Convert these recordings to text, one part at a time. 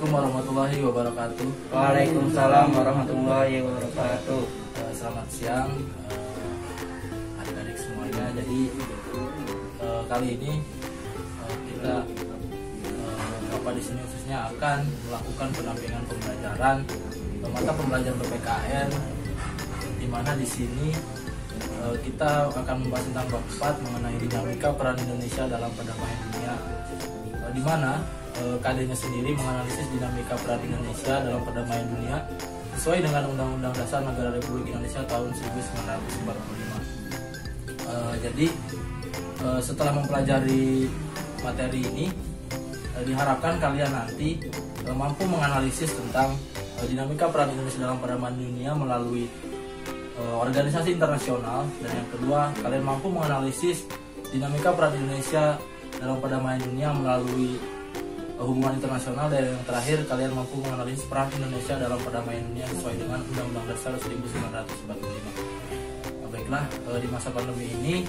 Assalamualaikum warahmatullahi wabarakatuh. Waalaikumsalam warahmatullahi wabarakatuh. Selamat siang adik-adik semuanya. Jadi kali ini kita Bapak di sini khususnya akan melakukan pendampingan pembelajaran mata pembelajaran PPKN, di mana di sini kita akan membahas tentang bab 4 mengenai dinamika peran Indonesia dalam perdamaian dunia, di mana KD-nya sendiri menganalisis dinamika peran Indonesia dalam perdamaian dunia sesuai dengan Undang-Undang Dasar Negara Republik Indonesia tahun 1945. Jadi setelah mempelajari materi ini, diharapkan kalian nanti mampu menganalisis tentang dinamika peran Indonesia dalam perdamaian dunia melalui organisasi internasional, dan yang kedua kalian mampu menganalisis dinamika peran Indonesia dalam perdamaian dunia melalui hubungan internasional, dan yang terakhir kalian mampu menganalisis peran Indonesia dalam perdamaian dunia sesuai dengan Undang-Undang Dasar 1945. Baiklah, di masa pandemi ini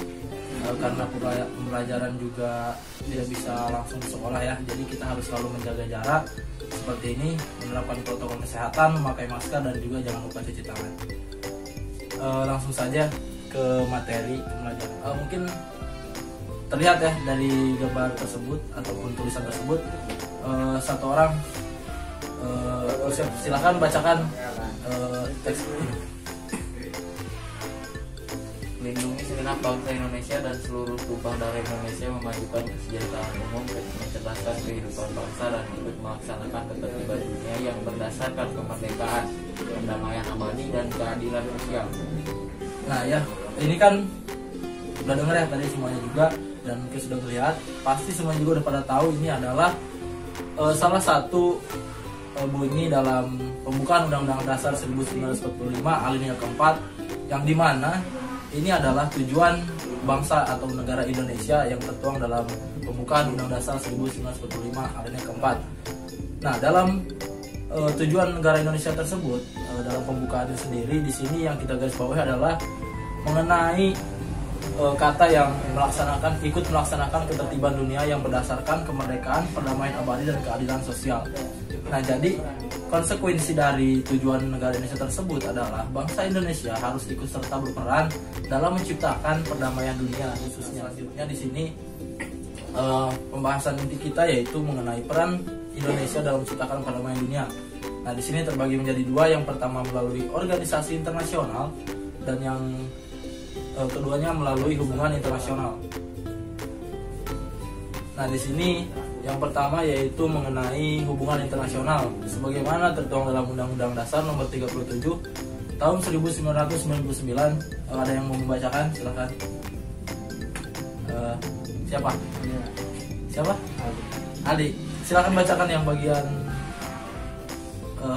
karena pembelajaran juga tidak bisa langsung ke sekolah ya, jadi kita harus selalu menjaga jarak seperti ini, menerapkan protokol kesehatan, memakai masker, dan juga jangan lupa cuci tangan. Langsung saja ke materi pembelajaran. Mungkin terlihat ya dari gambar tersebut ataupun tulisan tersebut, satu orang silakan bacakan teks ini. Melindungi segenap bangsa Indonesia dan seluruh tumpah darah Indonesia, memajukan kesejahteraan umum, mencerdaskan kehidupan bangsa, dan ikut melaksanakan ketertiban dunia yang berdasarkan kemerdekaan, perdamaian abadi, dan keadilan sosial. Nah ya, ini kan udah dengar ya tadi semuanya juga, dan mungkin sudah melihat, pasti semuanya juga udah pada tahu ini adalah salah satu bunyi dalam pembukaan Undang-Undang Dasar 1945 alinea keempat, yang dimana ini adalah tujuan bangsa atau negara Indonesia yang tertuang dalam pembukaan Undang-Undang Dasar 1945 alinea keempat. Nah, dalam tujuan negara Indonesia tersebut, dalam pembukaannya sendiri di sini yang kita garis bawahi adalah mengenai kata yang ikut melaksanakan ketertiban dunia yang berdasarkan kemerdekaan, perdamaian abadi, dan keadilan sosial. Nah, jadi konsekuensi dari tujuan negara Indonesia tersebut adalah bangsa Indonesia harus ikut serta berperan dalam menciptakan perdamaian dunia khususnya. Selanjutnya di sini pembahasan inti kita yaitu mengenai peran Indonesia dalam menciptakan perdamaian dunia. Nah, di sini terbagi menjadi dua, yang pertama melalui organisasi internasional, dan yang keduanya melalui hubungan internasional. Nah, di sini yang pertama yaitu mengenai hubungan internasional, sebagaimana tertuang dalam Undang-Undang Dasar Nomor 37 tahun 1999. Ada yang mau membacakan? Silakan. Siapa? Siapa? Adi. Silakan bacakan yang bagian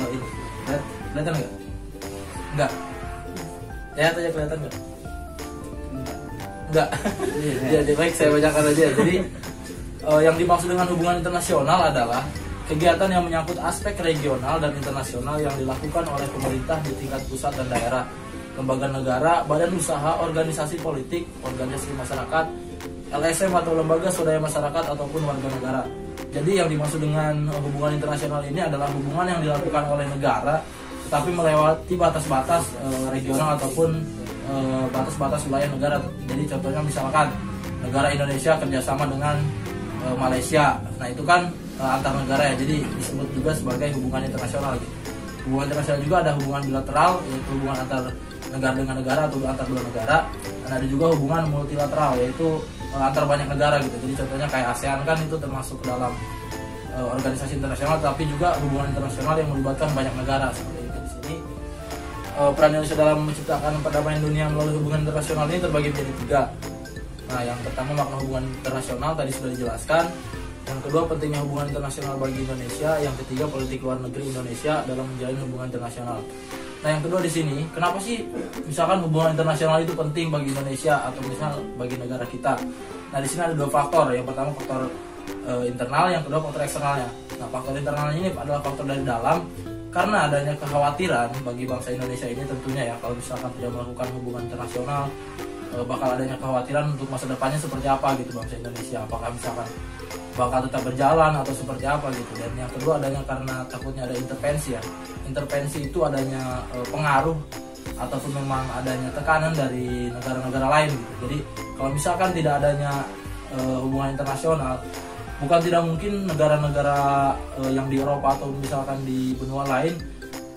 ini. Kelihatan nggak? Nggak. Lihat aja, kelihatan nggak? Enggak. Jadi baik, saya bacakan aja. Jadi yang dimaksud dengan hubungan internasional adalah kegiatan yang menyangkut aspek regional dan internasional yang dilakukan oleh pemerintah di tingkat pusat dan daerah, lembaga negara, badan usaha, organisasi politik, organisasi masyarakat, LSM atau lembaga swadaya masyarakat, ataupun warga negara. Jadi yang dimaksud dengan hubungan internasional ini adalah hubungan yang dilakukan oleh negara tetapi melewati batas-batas regional ataupun batas-batas wilayah negara. Jadi contohnya misalkan negara Indonesia kerjasama dengan Malaysia, nah itu kan antar negara ya, jadi disebut juga sebagai hubungan internasional gitu. Hubungan internasional juga ada hubungan bilateral, yaitu hubungan antar negara dengan negara atau antar dua negara, dan ada juga hubungan multilateral, yaitu antar banyak negara gitu. Jadi contohnya kayak ASEAN kan itu termasuk dalam organisasi internasional, tapi juga hubungan internasional yang melibatkan banyak negara seperti itu. Di sini peran Indonesia dalam menciptakan perdamaian dunia melalui hubungan internasional ini terbagi menjadi tiga. Nah, yang pertama makna hubungan internasional tadi sudah dijelaskan. Yang kedua pentingnya hubungan internasional bagi Indonesia. Yang ketiga politik luar negeri Indonesia dalam menjalin hubungan internasional. Nah, yang kedua di sini, kenapa sih misalkan hubungan internasional itu penting bagi Indonesia atau misal bagi negara kita? Nah, di sini ada dua faktor. Yang pertama faktor internal, yang kedua faktor eksternalnya. Nah, faktor internalnya ini adalah faktor dari dalam, karena adanya kekhawatiran bagi bangsa Indonesia ini tentunya ya, kalau misalkan tidak melakukan hubungan internasional bakal adanya kekhawatiran untuk masa depannya seperti apa gitu bangsa Indonesia, apakah misalkan bakal tetap berjalan atau seperti apa gitu. Dan yang kedua adanya karena takutnya ada intervensi ya. Intervensi itu adanya pengaruh ataupun memang adanya tekanan dari negara-negara lain gitu. Jadi kalau misalkan tidak adanya hubungan internasional, bukan tidak mungkin negara-negara yang di Eropa atau misalkan di benua lain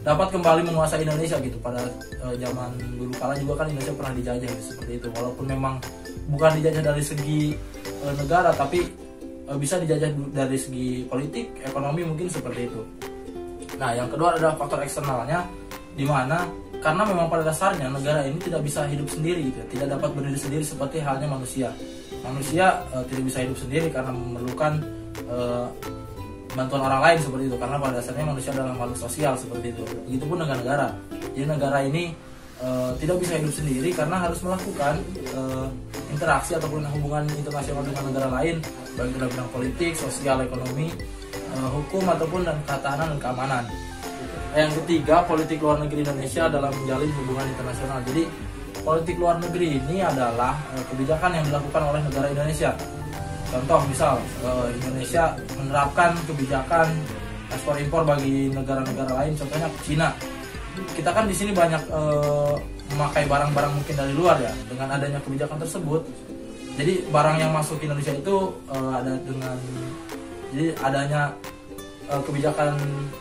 dapat kembali menguasai Indonesia gitu. Pada zaman dulu kala juga kan Indonesia pernah dijajah gitu, seperti itu. Walaupun memang bukan dijajah dari segi negara, tapi bisa dijajah dari segi politik, ekonomi mungkin seperti itu. Nah, yang kedua adalah faktor eksternalnya, di mana karena memang pada dasarnya negara ini tidak bisa hidup sendiri gitu, tidak dapat berdiri sendiri seperti halnya manusia. Manusia tidak bisa hidup sendiri karena memerlukan bantuan orang lain seperti itu, karena pada dasarnya manusia adalah makhluk sosial seperti itu. Begitupun dengan negara. Jadi negara ini tidak bisa hidup sendiri karena harus melakukan interaksi ataupun hubungan internasional dengan negara lain, baik dalam bidang politik, sosial, ekonomi, hukum ataupun dan ketahanan dan keamanan. Yang ketiga, politik luar negeri Indonesia dalam menjalin hubungan internasional. Jadi politik luar negeri ini adalah kebijakan yang dilakukan oleh negara Indonesia. Contoh misal Indonesia menerapkan kebijakan ekspor impor bagi negara-negara lain, contohnya Cina. Kita kan di sini banyak memakai barang-barang mungkin dari luar ya. Dengan adanya kebijakan tersebut, jadi barang yang masuk ke Indonesia itu ada dengan, jadi adanya kebijakan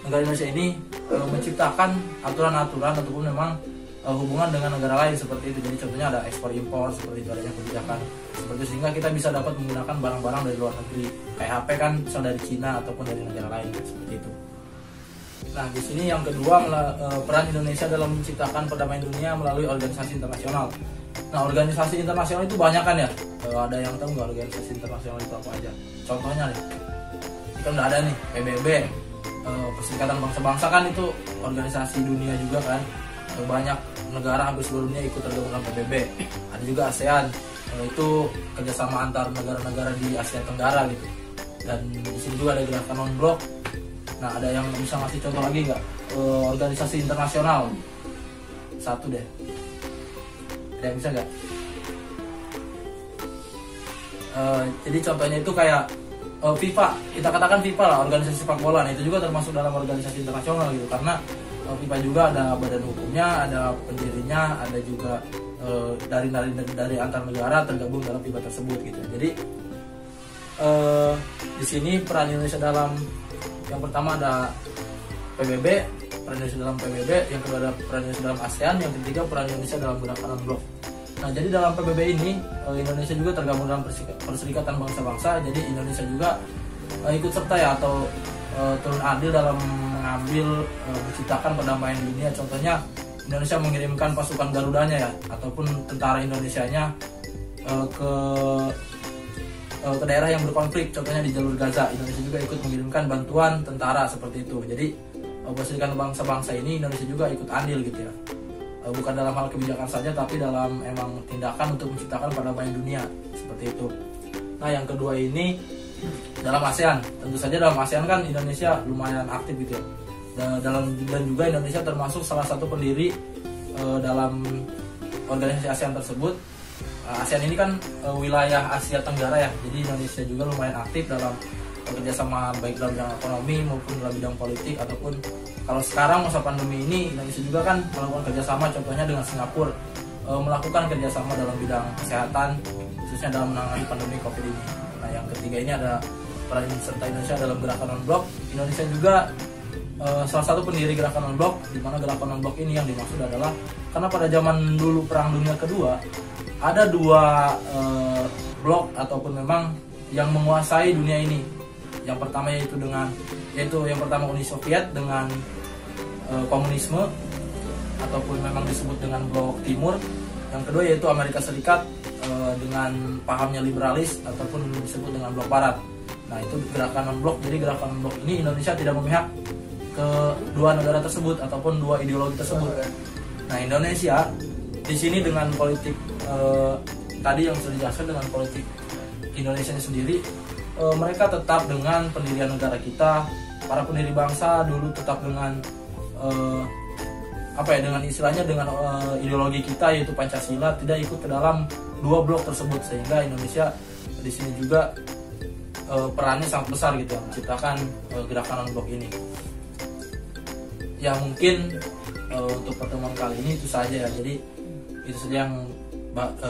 negara Indonesia ini menciptakan aturan-aturan ataupun memang hubungan dengan negara lain seperti itu. Jadi contohnya ada ekspor impor seperti itu, adanya kebijakan seperti itu, sehingga kita bisa dapat menggunakan barang-barang dari luar negeri. Kayak HP kan bisa dari Cina ataupun dari negara lain seperti itu. Nah, di sini yang kedua, peran Indonesia dalam menciptakan perdamaian dunia melalui organisasi internasional. Nah, organisasi internasional itu banyak kan ya. Ada yang tahu nggak organisasi internasional itu apa aja? Contohnya nih, kita udah ada nih PBB, Perserikatan Bangsa-Bangsa kan itu organisasi dunia juga kan. Banyak negara hampir seluruh dunia ikut tergabung dalam PBB. Ada juga ASEAN, itu kerjasama antar negara-negara di Asia Tenggara gitu. Dan di sini juga ada gerakan non-blok. Nah, ada yang bisa ngasih contoh lagi nggak? Organisasi internasional satu deh. Ada yang bisa nggak? Jadi contohnya itu kayak FIFA. Kita katakan FIFA lah, organisasi sepak bola. Nah, itu juga termasuk dalam organisasi internasional gitu. Karena FIFA juga ada badan hukumnya, ada pendirinya, ada juga dari antar negara tergabung dalam FIFA tersebut gitu. Jadi di sini peran Indonesia dalam, yang pertama ada PBB, peran Indonesia dalam PBB, yang kedua ada peran Indonesia dalam ASEAN, yang ketiga peran Indonesia dalam gerakan non-blok. Nah, jadi dalam PBB ini Indonesia juga tergabung dalam Perserikatan Bangsa-Bangsa. Jadi Indonesia juga ikut serta ya, atau turun andil dalam mengambil menciptakan perdamaian dunia. Contohnya Indonesia mengirimkan pasukan Garudanya ya, ataupun tentara Indonesianya ke daerah yang berkonflik, contohnya di jalur Gaza. Indonesia juga ikut mengirimkan bantuan tentara seperti itu. Jadi Perserikatan Bangsa-Bangsa ini Indonesia juga ikut andil gitu ya. Bukan dalam hal kebijakan saja, tapi dalam emang tindakan untuk menciptakan perdamaian dunia seperti itu. Nah, yang kedua ini dalam ASEAN. Tentu saja dalam ASEAN kan Indonesia lumayan aktif gitu ya. Dan juga Indonesia termasuk salah satu pendiri dalam organisasi ASEAN tersebut. ASEAN ini kan wilayah Asia Tenggara ya. Jadi Indonesia juga lumayan aktif dalam kerjasama baik dalam bidang ekonomi maupun dalam bidang politik, ataupun kalau sekarang masa pandemi ini Indonesia juga kan melakukan kerjasama, contohnya dengan Singapura melakukan kerjasama dalam bidang kesehatan, khususnya dalam menangani pandemi COVID ini. Nah, yang ketiga ini ada peran serta Indonesia dalam gerakan non-blok. Indonesia juga salah satu pendiri gerakan non-blok, di mana gerakan non-blok ini yang dimaksud adalah karena pada zaman dulu Perang Dunia Kedua ada dua blok ataupun memang yang menguasai dunia ini. Yang pertama yaitu yang pertama Uni Soviet dengan komunisme ataupun memang disebut dengan blok timur. Yang kedua yaitu Amerika Serikat dengan pahamnya liberalis ataupun disebut dengan blok barat. Nah, itu gerakan non-blok. Jadi gerakan non-blok ini Indonesia tidak memihak ke dua negara tersebut ataupun dua ideologi tersebut. Nah, Indonesia di sini dengan politik tadi yang sudah dijelaskan, dengan politik Indonesia sendiri, mereka tetap dengan pendirian negara kita. Para pendiri bangsa dulu tetap dengan apa ya, dengan istilahnya dengan ideologi kita yaitu Pancasila tidak ikut ke dalam dua blok tersebut, sehingga Indonesia di sini juga perannya sangat besar gitu ya, menciptakan gerakan non blok ini. Ya mungkin untuk pertemuan kali ini itu saja ya. Jadi itu saja yang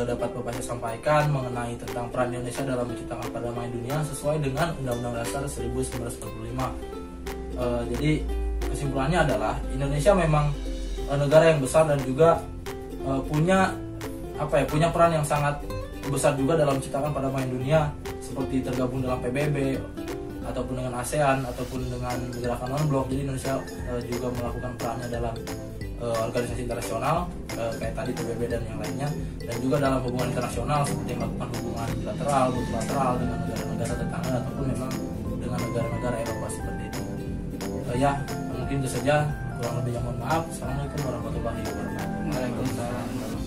dapat Bapak saya sampaikan mengenai tentang peran Indonesia dalam menciptakan perdamaian dunia sesuai dengan Undang-Undang Dasar 1945. Jadi kesimpulannya adalah Indonesia memang negara yang besar dan juga punya peran yang sangat besar juga dalam menciptakan perdamaian dunia, seperti tergabung dalam PBB ataupun dengan ASEAN ataupun dengan gerakan non blok. Jadi Indonesia juga melakukan perannya dalam organisasi internasional kayak tadi PBB dan yang lainnya, dan juga dalam hubungan internasional seperti melakukan hubungan bilateral, multilateral dengan negara-negara tetangga ataupun memang dengan negara-negara Eropa seperti itu. Ya mungkin itu saja, kurang lebihnya mohon maaf. Assalamualaikum warahmatullahi wabarakatuh. Waalaikumsalam.